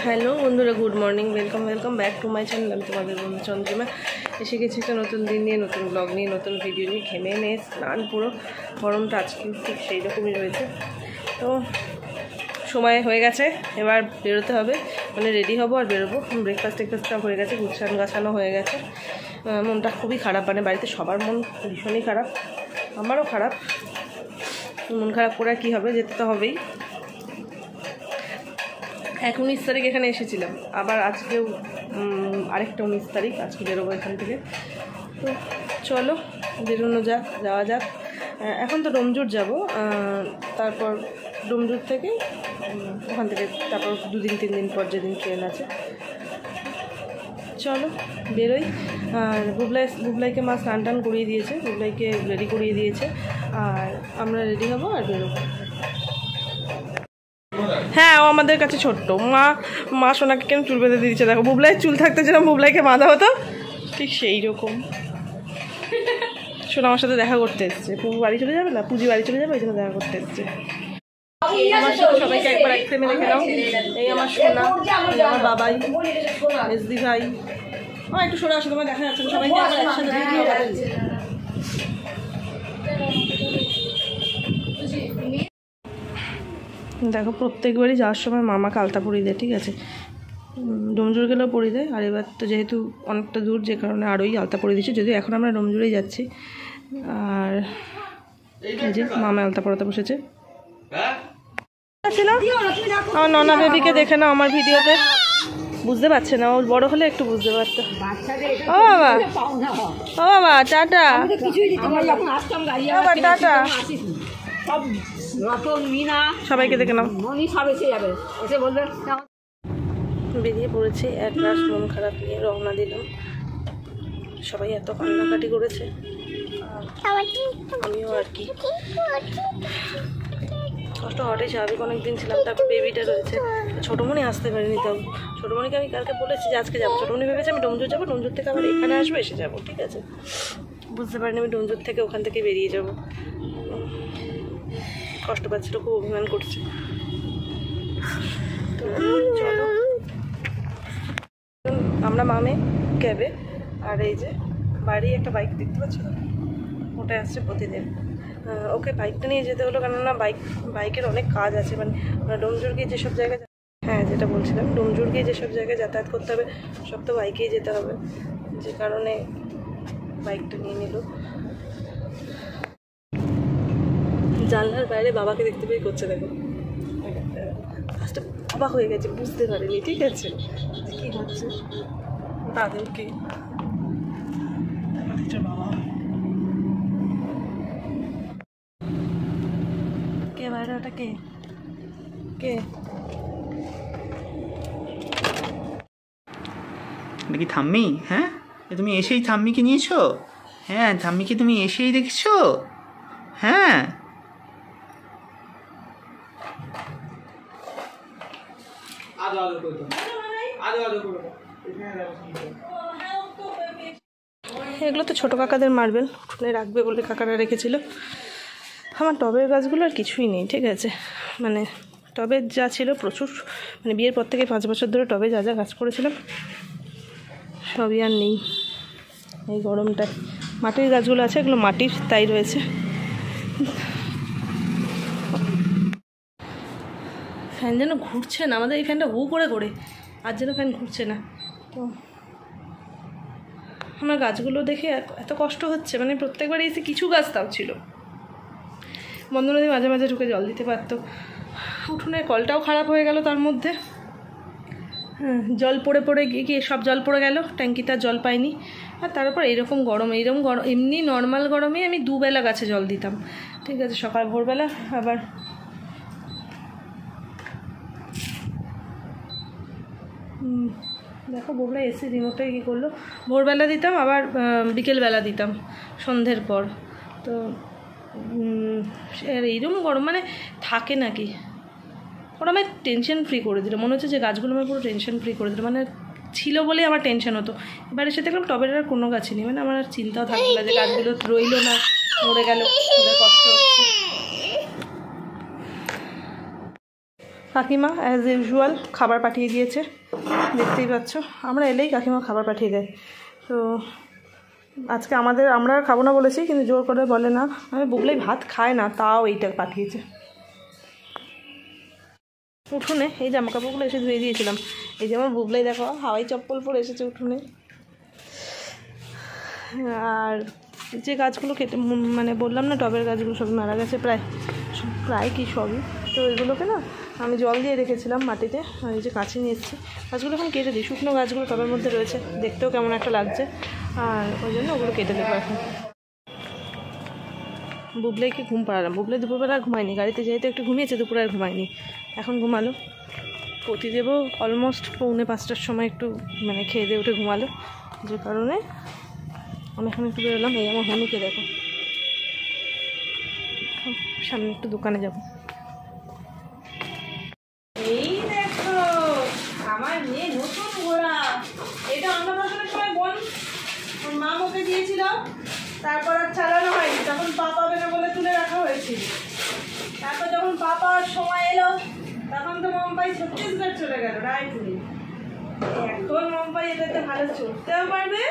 Hello বন্ধুরা, good morning, welcome back to my channel. আমি তোমাদের বন্ধু চন্দ্রিমা। এসে গেছি একটা নতুন দিন নিয়ে, নতুন ব্লগ নিয়ে, নতুন ভিডিও নিয়ে। ঘেমে নিয়ে স্নান, পুরো গরমটা আজকে ঠিক সেই রকমই রয়েছে। তো সময় হয়ে গেছে, এবার বেরোতে হবে, মানে রেডি হবো আর বেরোবো। টেকফাস্টটা হয়ে গেছে, গাছানো হয়ে গেছে। মনটা খুবই খারাপ, মানে বাড়িতে সবার মন ভীষণই খারাপ, আমারও খারাপ। মন খারাপ করে কী হবে, যেতে তো হবেই। 19 তারিখ এখানে এসেছিলাম, আবার আজকেও আরেকটা 19 তারিখ, আজকে বেরোবো এখান থেকে। তো চলো যাওয়া যাক। এখন তো ডোমজুর যাব, তারপর ডোমজুর থেকে ওখান থেকে তারপর 2-3 দিন পর যেদিন ট্রেন আছে। চলো বেরোই। আর বুবলাইকে মা স্নান টান করিয়ে দিয়েছে, বুবলাইকে রেডি করিয়ে দিয়েছে, আর আমরা রেডি হবো আর বেরোবো। হ্যাঁ, ও আমাদের কাছে ছোট্ট। মা সোনাকে কেন চুল বেঁধে দিয়েছে দেখো। বুবলাইয়ের চুল থাকতে যেরকম বুবলাইকে বাঁধা হতো, ঠিক সেই রকম। সোনা আমার সাথে দেখা করতে এসছে। পুজো বাড়ি চলে যাবে, ওই জন্য দেখা করতে এসছে। আমার সাথে সবাইকে একবার এক ফ্রেমে দেখে নাও। এই আমার সোনা, আমার বাবাই, এসদি ভাই। একটু সোনা আসলে তোমার দেখা যাচ্ছে, সবাইকে একসাথে দেখো। প্রত্যেকবারই যাওয়ার সময় মামাকে আলতা পরিয়ে দেয়, ঠিক আছে। ডোমজুর গেলেও পরিয়ে দেয়, আর এবার তো যেহেতু অনেকটা দূর, যে কারণে আরোই আলতা পরিয়ে দিচ্ছে। যদিও এখন আমরা ডোমজুরেই যাচ্ছি। আর এই যে মামা আলতা পরাতে বসেছে। আমার ননা বেবিকে দেখে না আমার ভিডিওতে, বুঝতে পারছে না। ও বড় হলে একটু বুঝতে পারতো। ও বাবা টাটা, টাটা। সবাইকে দেখে নাও। বেরিয়ে পড়েছি একরাশ মন খারাপ নিয়ে, রওনা দিলাম। সবাই এত কান্নাকাটি করেছে, আমিও আর কি। কষ্ট হওয়াটাই স্বাভাবিক, অনেকদিন ছিলাম, তারপর বেবিটা রয়েছে। ছোটোমণি আসতে পারিনি, তাও ছোটোমণিকে আমি কালকে বলেছি যে আজকে যাবো। ছোটোমণি ভেবেছে আমি ডোমজুর যাবো, ডোমজুর থেকে আবার এখানে আসবো, এসে যাবো, ঠিক আছে। বুঝতে পারিনি আমি ডোমজুর থেকে ওখান থেকে বেরিয়ে যাব। কষ্ট পাচ্ছিল, খুব অভিমান করছে। তো চলো, আমরা মামে ক্যাবে, আর এই যে বাড়ি একটা বাইক দেখতে পাচ্ছি, ওটা আসছে প্রতিদিন। ওকে বাইকটা নিয়ে যেতে হলো, কেননা বাইকের অনেক কাজ আছে। মানে ডোমজুর গিয়ে যেসব জায়গায়, হ্যাঁ যেটা বলছিলাম, ডোমজুর গিয়ে যেসব জায়গায় যাতায়াত করতে হবে সব তো বাইকেই যেতে হবে, যে কারণে বাইকটা নিয়ে নিল। জানলার বাইরে বাবাকে দেখতে পেয়ে করছে দেখো। ফার্স্টে অবাক হয়ে গেছে, বুঝতে পারিনি, ঠিক আছে কী হচ্ছে। তাদেরকে বাবা কে বাইরে, ওটা কে কে এটা কি ঠাম্মি? হ্যাঁ, তুমি এসেই ঠাম্মিকে নিয়েছো? হ্যাঁ, ঠাম্মিকে তুমি এসেই দেখেছো? হ্যাঁ, এগুলো তো ছোটো কাকাদের মার্বেল, উঠোনে রাখবে বলে কাকারা রেখেছিল। আমার টবের গাছগুলো আর কিছুই নেই, ঠিক আছে। মানে টবের যা ছিল প্রচুর, মানে বিয়ের পর থেকে 5 বছর ধরে টবে যা গাছ করেছিলাম সবই আর নেই। এই গরমটায় মাটির গাছগুলো আছে, এগুলো মাটির তাই রয়েছে। ফ্যান যেন ঘুরছে না, আমাদের এই ফ্যানটা হু করে আর যেন ফ্যান ঘুরছে না। তো আমার গাছগুলো দেখে এত কষ্ট হচ্ছে, মানে প্রত্যেকবার এসে কিছু গাছ তাও ছিল। বন্ধনদী মাঝে মাঝে ঢুকে জল দিতে পারতো। উঠোনের কলটাও খারাপ হয়ে গেল তার মধ্যে। হ্যাঁ, জল পড়ে গিয়ে সব জল পড়ে গেল, ট্যাঙ্কিতে আর জল পাইনি। আর তারপর এইরকম গরম, এমনি নর্মাল গরমে আমি 2 বেলা গাছে জল দিতাম, ঠিক আছে। সকাল ভোরবেলা, আবার দেখো বউরা এসে রিমোটে কী করলো, ভোরবেলা দিতাম, আবার বিকেলবেলা দিতাম সন্ধ্যের পর। তো এইরকম গরম মানে থাকে নাকি, ওরা আমায় টেনশন ফ্রি করে দিল। মনে হচ্ছে যে গাছগুলো আমার পুরো টেনশন ফ্রি করে দিল, মানে ছিল বলেই আমার টেনশন হতো। এবার এসে দেখলাম টবের আর কোনো গাছই নেই, মানে আমার আর চিন্তাও থাকবে না যে গাছগুলো রইলো না, মরে গেল, ওদের কষ্ট হচ্ছে। কাকিমা অ্যাজ ইউজুয়াল খাবার পাঠিয়ে দিয়েছে, দেখতেই পাচ্ছ। আমরা এলেই কাকিমা খাবার পাঠিয়ে দেয়। তো আজকে আমরা খাবো না বলেছি, কিন্তু জোর করে বলে না। আমি বুবলাই ভাত খায় না, তাও এইটা পাঠিয়েছে। উঠোনে এই জামা কাপড়গুলো এসে ধুয়ে দিয়েছিলাম। এই যেমন বুবলাই দেখো হাওয়াই চপ্পল পরে এসেছে উঠোনে। আর যে গাছগুলো কেটে মানে বললাম না টবের গাছগুলো সবই মারা গেছে, প্রায় কি সবই। তো এগুলোকে না আমি জল দিয়ে রেখেছিলাম মাটিতে, আর এই যে কাছে নিয়ে এসেছি। গাছগুলো এখন কেটে দিই, শুকনো গাছগুলো টবের মধ্যে রয়েছে, দেখতেও কেমন একটা লাগছে, আর ওই জন্য ওগুলো কেটে দেবো এখন। বুবলাইকে ঘুম পাড়ালাম। বুবলাই দুপুরবেলা ঘুমায়নি, গাড়িতে যেহেতু একটু ঘুমিয়েছে, দুপুরে আর ঘুমায়নি, এখন ঘুমালো। প্রতিদেবও অলমোস্ট 4:45টার সময় একটু মানে খেয়ে দিয়ে উঠে ঘুমালো, যে কারণে আমি এখন একটু বেরোলাম। এই আমার হনুকে দেখো, সামনে একটু দোকানে যাব। এই দেখো আমার মেয়ে নতুন ঘোড়া। এটা অন্নপ্রাশনের সময় বোন ওর মা ওকে দিয়েছিল, তারপর আর চালানো হয়নি। তখন পা পাবে না বলে তুলে রাখা হয়েছিল। তারপর যখন পা পাওয়ার সময় এলো, তখন তো মুম্বাই ছত্তিশগড় চলে গেল, রায়পুরে। এখন মুম্বাই এটাতে ভালো চড়তেও পারবে।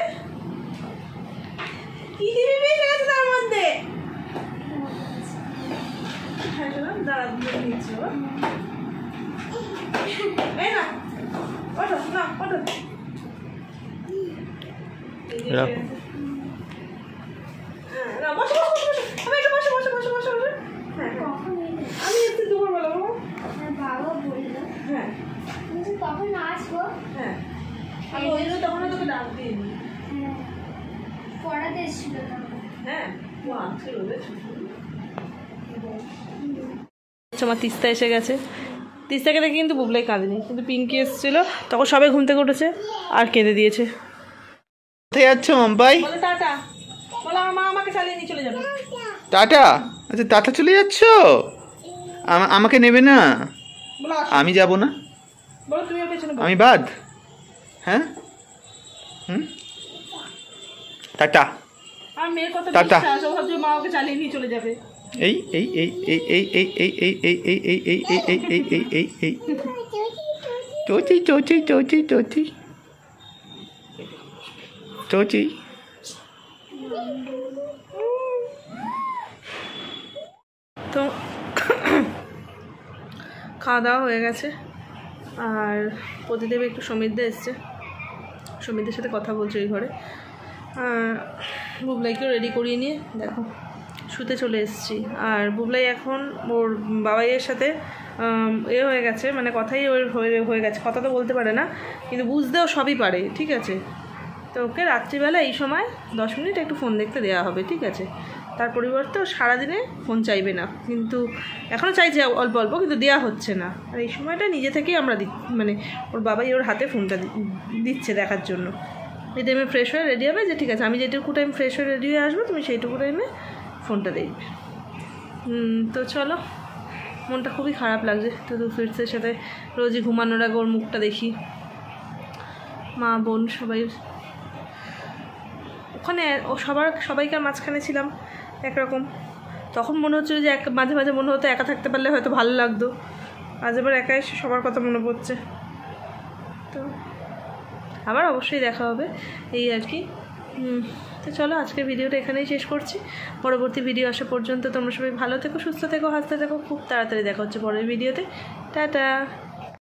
কি দিবি বেশ আছে তার মধ্যে? দাঁড়া দিয়ে নিচ্ছি। এই না ওঠো, না ওঠো। আমি একটু দুপুর বেলা বাবা বললো, হ্যাঁ তখন আসবো। হ্যাঁ আমি ওই জন্য তখন তোকে ডাক দিয়ে নি, পড়াতে এসেছিল। হ্যাঁ ও আজকে রোদে ছুটি। আমার তিস্তা এসে গেছে। তিস্তাকে দেখে কিন্তু বুবলাই কাঁদেনি, কিন্তু পিঙ্কি এসেছিলো তখন সবাই ঘুম থেকে উঠেছে আর কেঁদে দিয়েছে। কোথায় যাচ্ছ মাম্পাই? বলে টাটা, বলে আমার মা আমাকে চালিয়ে নিয়ে চলে যাবে। টাটা? আচ্ছা টাটা চলে যাচ্ছ? আমাকে নেবে না? আমি যাব না, বলো তুমি পেছনে, আমি বাদ। হ্যাঁ টাটা। আর মেয়ের কথা টাটা। বিশ্বাস, ও ভাবছে মা ওকে চালিয়ে নিয়ে চলে যাবে। এই এই এই এই এই এই এই এই এই এই এই এই এই এই এই এই এই এই চৌচি চৌচি চৌচি চৌচি চৌচি। তো খাওয়া দাওয়া হয়ে গেছে, আর প্রতিদেব একটু সমৃদ্ধ এসছে, সমৃদ্ধের সাথে কথা বলছে ওই ঘরে। বুবলাইকেও রেডি করিয়ে নিয়ে দেখো শুতে চলে এসেছি। আর বুবলাই এখন ওর বাবাইয়ের সাথে হয়ে গেছে, মানে কথাই ওর হয়ে গেছে। কথা তো বলতে পারে না, কিন্তু বুঝতেও সবই পারে, ঠিক আছে। তো ওকে রাত্রিবেলা এই সময় 10 মিনিট একটু ফোন দেখতে দেওয়া হবে, ঠিক আছে। তার পরিবর্তে ও সারাদিনে ফোন চাইবে না, কিন্তু এখনও চাইছে অল্প অল্প, কিন্তু দেওয়া হচ্ছে না। আর এই সময়টা নিজে থেকেই আমরা মানে ওর বাবাই ওর হাতে ফোনটা দিচ্ছে দেখার জন্য। এই টাইমে ফ্রেশ হয়ে রেডি হবে, যে ঠিক আছে আমি যেটুকু টাইম ফ্রেশ হয়ে রেডি হয়ে আসবো, তুমি সেইটুকু টাইমে ফোনটা দেখবে। তো চলো, মনটা খুবই খারাপ লাগছে। তো ফিরসের সাথে রোজই ঘুমানোর আগে ওর মুখটা দেখি, মা বোন সবাই ওখানে, ও সবাইকার মাঝখানে ছিলাম একরকম। তখন মনে হচ্ছিলো যে মাঝে মাঝে মনে হতো একা থাকতে পারলে হয়তো ভালো লাগতো। আজ আবার একা এসে সবার কথা মনে পড়ছে। তো আবার অবশ্যই দেখা হবে, এই আর কি। তো চলো, আজকের ভিডিওটা এখানেই শেষ করছি। পরবর্তী ভিডিও আসা পর্যন্ত তোমরা সবাই ভালো থেকো, সুস্থ থেকো, হাসতে থেকো। খুব তাড়াতাড়ি দেখা হচ্ছে পরের ভিডিওতে। টাটা।